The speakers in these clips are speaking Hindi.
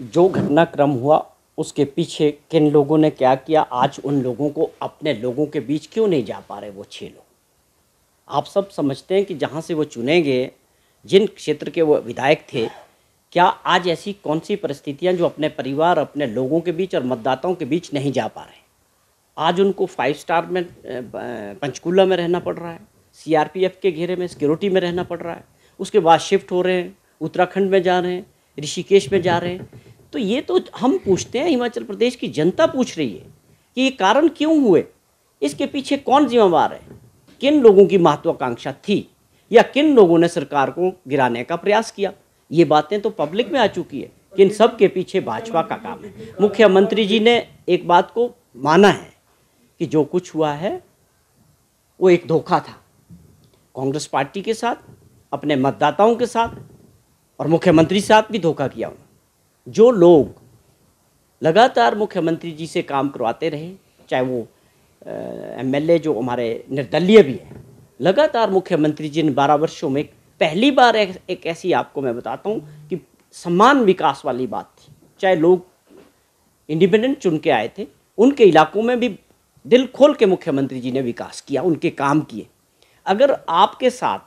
जो घटनाक्रम हुआ उसके पीछे किन लोगों ने क्या किया, आज उन लोगों को अपने लोगों के बीच क्यों नहीं जा पा रहे वो 6 लोग। आप सब समझते हैं कि जहाँ से वो चुने गए, जिन क्षेत्र के वो विधायक थे, क्या आज ऐसी कौन सी परिस्थितियाँ जो अपने परिवार, अपने लोगों के बीच और मतदाताओं के बीच नहीं जा पा रहे। आज उनको 5 स्टार में पंचकूला में रहना पड़ रहा है, सीआरपीएफ के घेरे में सिक्योरिटी में रहना पड़ रहा है, उसके बाद शिफ्ट हो रहे हैं, उत्तराखंड में जा रहे हैं, ऋषिकेश में जा रहे हैं। तो ये तो हम पूछते हैं, हिमाचल प्रदेश की जनता पूछ रही है कि ये कारण क्यों हुए, इसके पीछे कौन जिम्मेवार है, किन लोगों की महत्वाकांक्षा थी या किन लोगों ने सरकार को गिराने का प्रयास किया। ये बातें तो पब्लिक में आ चुकी है कि इन सब के पीछे भाजपा का काम है। मुख्यमंत्री जी ने एक बात को माना है कि जो कुछ हुआ है वो एक धोखा था, कांग्रेस पार्टी के साथ, अपने मतदाताओं के साथ और मुख्यमंत्री के साथ भी धोखा किया हूँ। जो लोग लगातार मुख्यमंत्री जी से काम करवाते रहे, चाहे वो एमएलए जो हमारे निर्दलीय भी हैं, लगातार मुख्यमंत्री जी ने 12 वर्षों में पहली बार एक ऐसी आपको मैं बताता हूँ कि समान विकास वाली बात थी। चाहे लोग इंडिपेंडेंट चुन के आए थे, उनके इलाकों में भी दिल खोल के मुख्यमंत्री जी ने विकास किया, उनके काम किए। अगर आपके साथ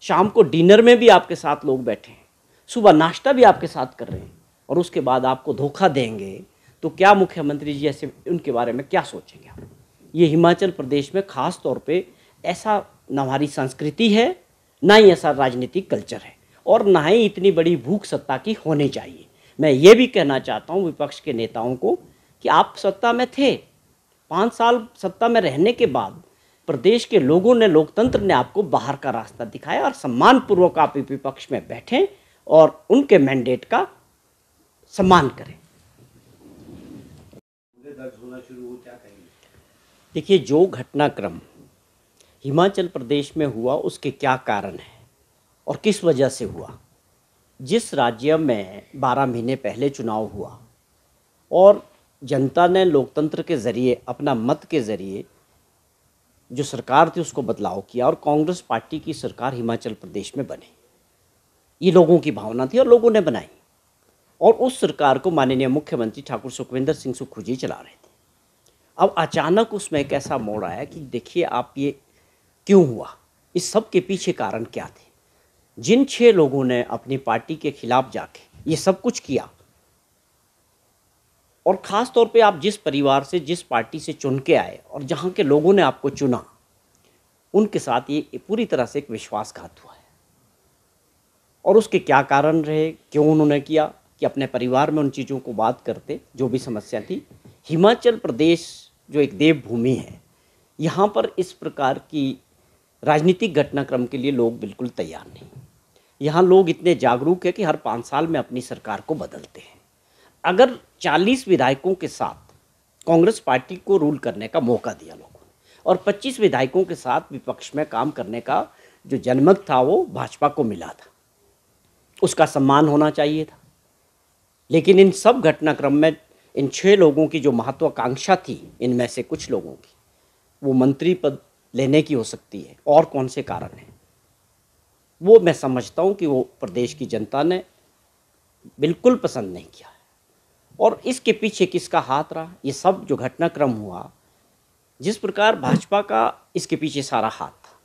शाम को डिनर में भी आपके साथ लोग बैठे हैं, सुबह नाश्ता भी आपके साथ कर रहे हैं और उसके बाद आपको धोखा देंगे, तो क्या मुख्यमंत्री जी ऐसे उनके बारे में क्या सोचेंगे आप। ये हिमाचल प्रदेश में ख़ास तौर पे ऐसा ना हमारी संस्कृति है, ना ही ऐसा राजनीतिक कल्चर है और ना ही इतनी बड़ी भूख सत्ता की होनी चाहिए। मैं ये भी कहना चाहता हूँ विपक्ष के नेताओं को कि आप सत्ता में थे, 5 साल सत्ता में रहने के बाद प्रदेश के लोगों ने, लोकतंत्र ने आपको बाहर का रास्ता दिखाया और सम्मानपूर्वक आप विपक्ष में बैठें और उनके मैंडेट का सम्मान करें। देखिए, जो घटनाक्रम हिमाचल प्रदेश में हुआ उसके क्या कारण है और किस वजह से हुआ। जिस राज्य में 12 महीने पहले चुनाव हुआ और जनता ने लोकतंत्र के ज़रिए, अपना मत के ज़रिए जो सरकार थी उसको बदलाव किया और कांग्रेस पार्टी की सरकार हिमाचल प्रदेश में बनी, ये लोगों की भावना थी और लोगों ने बनाई। और उस सरकार को माननीय मुख्यमंत्री ठाकुर सुखविंदर सिंह सुक्खू जी चला रहे थे। अब अचानक उसमें एक ऐसा मोड़ आया कि देखिए आप, ये क्यों हुआ, इस सब के पीछे कारण क्या थे। जिन 6 लोगों ने अपनी पार्टी के खिलाफ जाके ये सब कुछ किया, और ख़ास तौर पे आप जिस परिवार से, जिस पार्टी से चुन के आए और जहाँ के लोगों ने आपको चुना, उनके साथ ये पूरी तरह से एक विश्वासघात हुआ है। और उसके क्या कारण रहे, क्यों उन्होंने किया, कि अपने परिवार में उन चीज़ों को बात करते, जो भी समस्या थी। हिमाचल प्रदेश जो एक देवभूमि है, यहाँ पर इस प्रकार की राजनीतिक घटनाक्रम के लिए लोग बिल्कुल तैयार नहीं। यहाँ लोग इतने जागरूक हैं कि हर 5 साल में अपनी सरकार को बदलते हैं। अगर 40 विधायकों के साथ कांग्रेस पार्टी को रूल करने का मौका दिया लोगों ने और 25 विधायकों के साथ विपक्ष में काम करने का जो जनमत था वो भाजपा को मिला था, उसका सम्मान होना चाहिए था। लेकिन इन सब घटनाक्रम में इन 6 लोगों की जो महत्वाकांक्षा थी, इनमें से कुछ लोगों की वो मंत्री पद लेने की हो सकती है, और कौन से कारण हैं वो मैं समझता हूँ कि वो प्रदेश की जनता ने बिल्कुल पसंद नहीं किया है। और इसके पीछे किसका हाथ रहा, ये सब जो घटनाक्रम हुआ, जिस प्रकार भाजपा का इसके पीछे सारा हाथ था,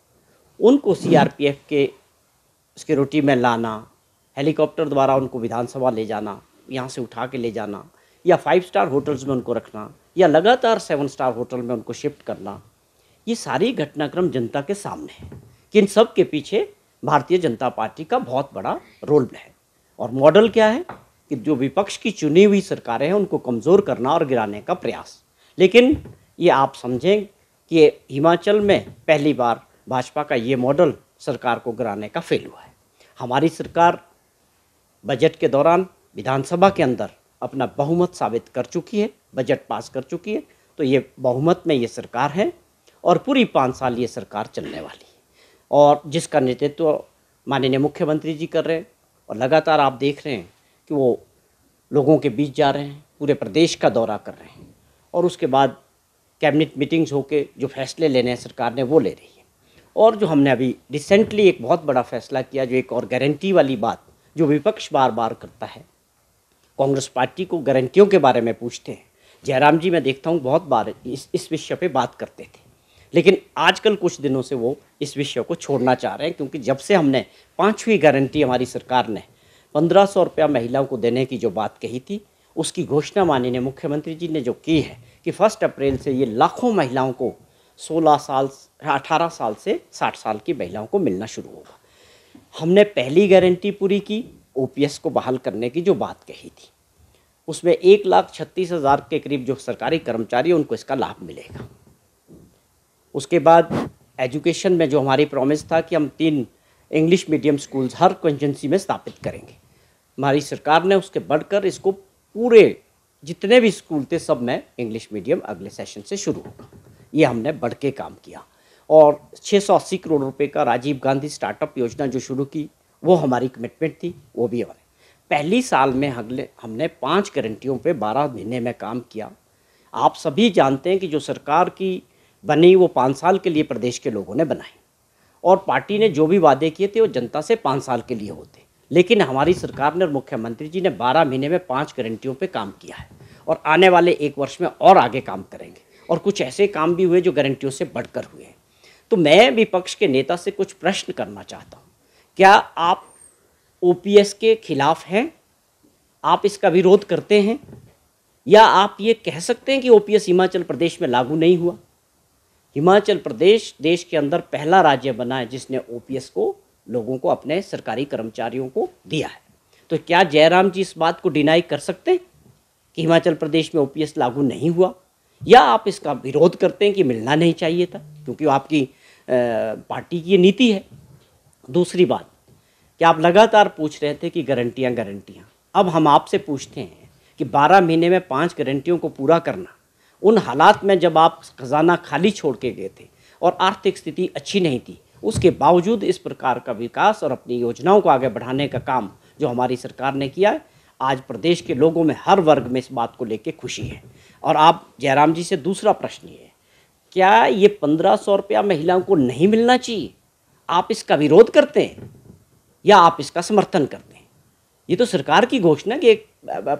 उनको सीआरपीएफ के सिक्योरिटी में लाना, हेलीकॉप्टर द्वारा उनको विधानसभा ले जाना, यहाँ से उठा के ले जाना, या 5 स्टार होटल्स में उनको रखना, या लगातार 7 स्टार होटल में उनको शिफ्ट करना, ये सारी घटनाक्रम जनता के सामने है कि इन सब के पीछे भारतीय जनता पार्टी का बहुत बड़ा रोल है। और मॉडल क्या है कि जो विपक्ष की चुनी हुई सरकारें हैं उनको कमज़ोर करना और गिराने का प्रयास। लेकिन ये आप समझें कि हिमाचल में पहली बार भाजपा का ये मॉडल सरकार को गिराने का फेल हुआ है। हमारी सरकार बजट के दौरान विधानसभा के अंदर अपना बहुमत साबित कर चुकी है, बजट पास कर चुकी है, तो ये बहुमत में ये सरकार है और पूरी 5 साल ये सरकार चलने वाली है, और जिसका नेतृत्व माननीय मुख्यमंत्री जी कर रहे हैं। और लगातार आप देख रहे हैं कि वो लोगों के बीच जा रहे हैं, पूरे प्रदेश का दौरा कर रहे हैं, और उसके बाद कैबिनेट मीटिंग्स होके जो फैसले लेने हैं सरकार ने वो ले रही है। और जो हमने अभी रिसेंटली एक बहुत बड़ा फैसला किया, जो एक और गारंटी वाली बात जो विपक्ष बार बार करता है, कांग्रेस पार्टी को गारंटियों के बारे में पूछते हैं। जयराम जी मैं देखता हूँ बहुत बार इस विषय पे बात करते थे, लेकिन आजकल कुछ दिनों से वो इस विषय को छोड़ना चाह रहे हैं, क्योंकि जब से हमने 5वीं गारंटी हमारी सरकार ने 1500 रुपया महिलाओं को देने की जो बात कही थी, उसकी घोषणा माननीय मुख्यमंत्री जी ने जो की है कि 1 अप्रैल से ये लाखों महिलाओं को 18 साल से 60 साल की महिलाओं को मिलना शुरू होगा। हमने पहली गारंटी पूरी की, ओपीएस को बहाल करने की जो बात कही थी, उसमें 1,36,000 के करीब जो सरकारी कर्मचारी हैं उनको इसका लाभ मिलेगा। उसके बाद एजुकेशन में जो हमारी प्रॉमिस था कि हम 3 इंग्लिश मीडियम स्कूल्स हर कंस्टिट्यूंसी में स्थापित करेंगे, हमारी सरकार ने उसके बढ़कर इसको पूरे जितने भी स्कूल थे सब में इंग्लिश मीडियम अगले सेशन से शुरू होगा। ये हमने बढ़ के काम किया। और 680 करोड़ रुपए का राजीव गांधी स्टार्टअप योजना जो शुरू की, वो हमारी कमिटमेंट थी, वो भी हमारे पहली साल में हमने 5 गारंटियों पे 12 महीने में काम किया। आप सभी जानते हैं कि जो सरकार की बनी वो 5 साल के लिए प्रदेश के लोगों ने बनाई, और पार्टी ने जो भी वादे किए थे वो जनता से 5 साल के लिए होते, लेकिन हमारी सरकार ने और मुख्यमंत्री जी ने 12 महीने में 5 गारंटियों पे काम किया है, और आने वाले 1 वर्ष में और आगे काम करेंगे। और कुछ ऐसे काम भी हुए जो गारंटियों से बढ़कर हुए हैं। तो मैं विपक्ष के नेता से कुछ प्रश्न करना चाहता हूँ, क्या आप ओपीएस के खिलाफ हैं? आप इसका विरोध करते हैं? या आप ये कह सकते हैं कि ओपीएस हिमाचल प्रदेश में लागू नहीं हुआ? हिमाचल प्रदेश देश के अंदर पहला राज्य बना है जिसने ओपीएस को लोगों को, अपने सरकारी कर्मचारियों को दिया है। तो क्या जयराम जी इस बात को डिनाई कर सकते हैं कि हिमाचल प्रदेश में ओपीएस लागू नहीं हुआ? या आप इसका विरोध करते हैं कि मिलना नहीं चाहिए था, क्योंकि आपकी पार्टी की ये नीति है? दूसरी बात, कि आप लगातार पूछ रहे थे कि गारंटियाँ, अब हम आपसे पूछते हैं कि 12 महीने में 5 गारंटियों को पूरा करना, उन हालात में जब आप खजाना खाली छोड़ के गए थे और आर्थिक स्थिति अच्छी नहीं थी, उसके बावजूद इस प्रकार का विकास और अपनी योजनाओं को आगे बढ़ाने का काम जो हमारी सरकार ने किया है, आज प्रदेश के लोगों में हर वर्ग में इस बात को लेकर खुशी है। और आप जयराम जी से दूसरा प्रश्न ये है, क्या ये 1500 रुपया महिलाओं को नहीं मिलना चाहिए? आप इसका विरोध करते हैं या आप इसका समर्थन करते हैं? ये तो सरकार की घोषणा कि 1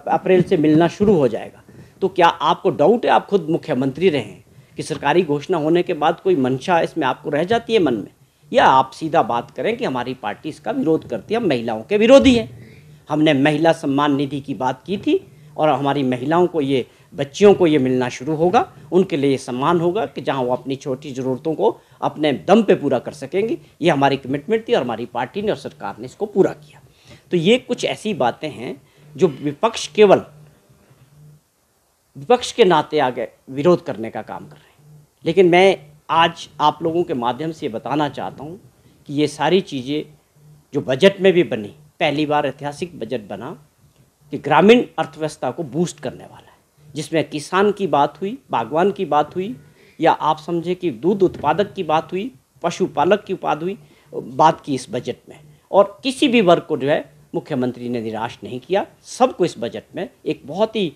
अप्रैल से मिलना शुरू हो जाएगा। तो क्या आपको डाउट है, आप खुद मुख्यमंत्री रहे हैं, कि सरकारी घोषणा होने के बाद कोई मंशा इसमें आपको रह जाती है मन में? या आप सीधा बात करें कि हमारी पार्टी इसका विरोध करती है, हम महिलाओं के विरोधी हैं। हमने महिला सम्मान निधि की बात की थी, और हमारी महिलाओं को, ये बच्चियों को ये मिलना शुरू होगा, उनके लिए ये सम्मान होगा कि जहां वो अपनी छोटी ज़रूरतों को अपने दम पे पूरा कर सकेंगी। ये हमारी कमिटमेंट थी और हमारी पार्टी ने और सरकार ने इसको पूरा किया। तो ये कुछ ऐसी बातें हैं जो विपक्ष केवल विपक्ष के नाते आगे विरोध करने का काम कर रहे हैं। लेकिन मैं आज आप लोगों के माध्यम से बताना चाहता हूँ कि ये सारी चीज़ें जो बजट में भी बनी, पहली बार ऐतिहासिक बजट बना कि ग्रामीण अर्थव्यवस्था को बूस्ट करने वाला है, जिसमें किसान की बात हुई, बागवान की बात हुई, या आप समझे कि दूध उत्पादक की बात हुई, पशुपालक की बात की इस बजट में। और किसी भी वर्ग को जो है मुख्यमंत्री ने निराश नहीं किया। सबको इस बजट में एक बहुत ही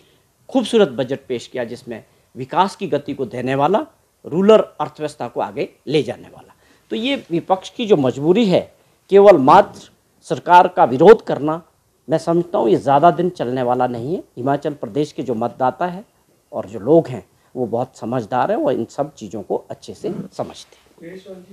खूबसूरत बजट पेश किया, जिसमें विकास की गति को देने वाला, रूरल अर्थव्यवस्था को आगे ले जाने वाला। तो ये विपक्ष की जो मजबूरी है, केवल मात्र सरकार का विरोध करना, मैं समझता हूँ ये ज़्यादा दिन चलने वाला नहीं है। हिमाचल प्रदेश के जो मतदाता है और जो लोग हैं वो बहुत समझदार हैं, वो इन सब चीज़ों को अच्छे से समझते हैं।